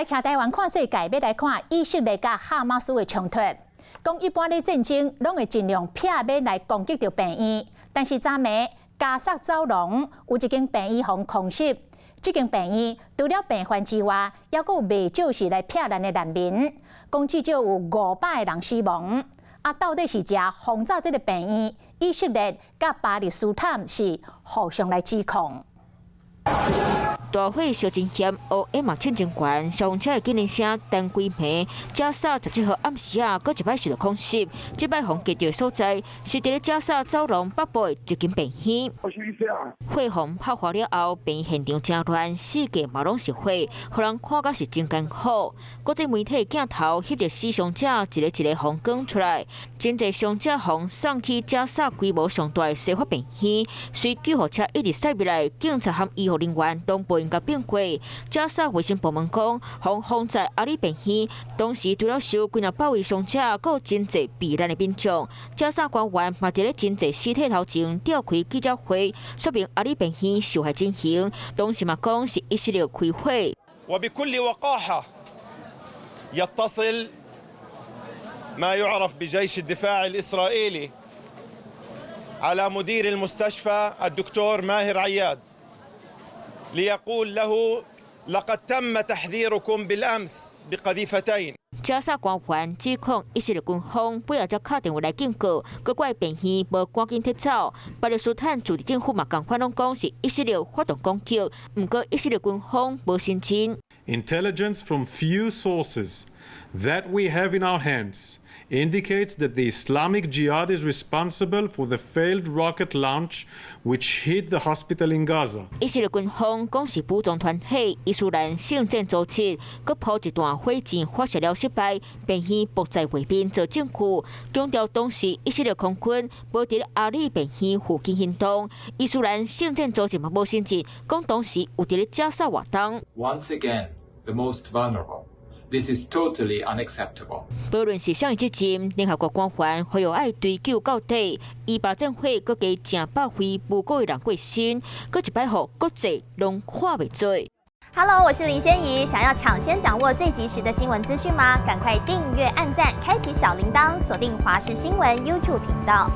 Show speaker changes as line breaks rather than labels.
来徛台湾看世界，要来看以色列甲哈马斯的冲突。讲一般咧战争，拢会尽量避免来攻击到病院，但是昨暝加沙走廊有一间病院互空袭。这间病院除了病患之外，还佫有未少是来避难的难民，讲至少有500个人死亡。到底是食轰炸这个病院？以色列甲巴勒斯坦是互相来指控。
大火烧真险，乌烟嘛清真悬，消防车的警铃声等几暝。加沙17号暗时啊，佫一摆受到空袭，这摆轰击到的所在是伫咧加沙走廊北部的一间病院。火洪爆发了后，病院现场真乱，四界嘛拢是火，互人看甲是真艰苦。国际媒体镜头翕着死伤者一个红光出来，真侪伤者互送去加沙规模上大的西法病院，随救护车一直驶入来，警察和医护人员拢无应甲变过。加沙卫生部门讲，轰炸阿里病院，当时除了受几若包围伤者，还有真侪避难的民众。加沙官员嘛伫咧真侪尸体头前召开记者会，说明阿里病院受害情形。当时嘛讲是以色列开火。
وبكل وقاحة يتصل ما يعرف بجيش الدفاع الإسرائيلي على مدير المستشفى الدكتور ماهر عياد ليقول له لقد تم تحذيركم بالأمس بقذيفتين。
加沙官员指控以色列军方背后才敲电话来警告，各怪病院无赶紧撤走。巴勒斯坦驻地政府嘛共款拢讲是以色列发动攻击，不过以色列军方无承认。
Intelligence from few sources that we have in our hands indicates that the Islamic Jihad is responsible for the failed rocket launch which hit the hospital in Gaza.
以色列军方讲是武装团体伊斯兰圣战组织，佮铺一段火箭发射了失败，病院迫在画面做证据，强调当时以色列空军无伫阿里病院附近行动，伊斯兰圣战组织嘛无承认，讲当时有伫咧加沙活动。
Once again, the most vulnerable. This is totally unacceptable.
无论是啥一阵，联合国官员会有爱追究到底。伊巴政会各加正百回无辜的人过身，搁一摆互国际拢看袂做。
Hello， 我是林仙怡。想要抢先掌握最及时的新闻资讯吗？赶快订阅、按赞、开启小铃铛，锁定华视新闻 YouTube 频道。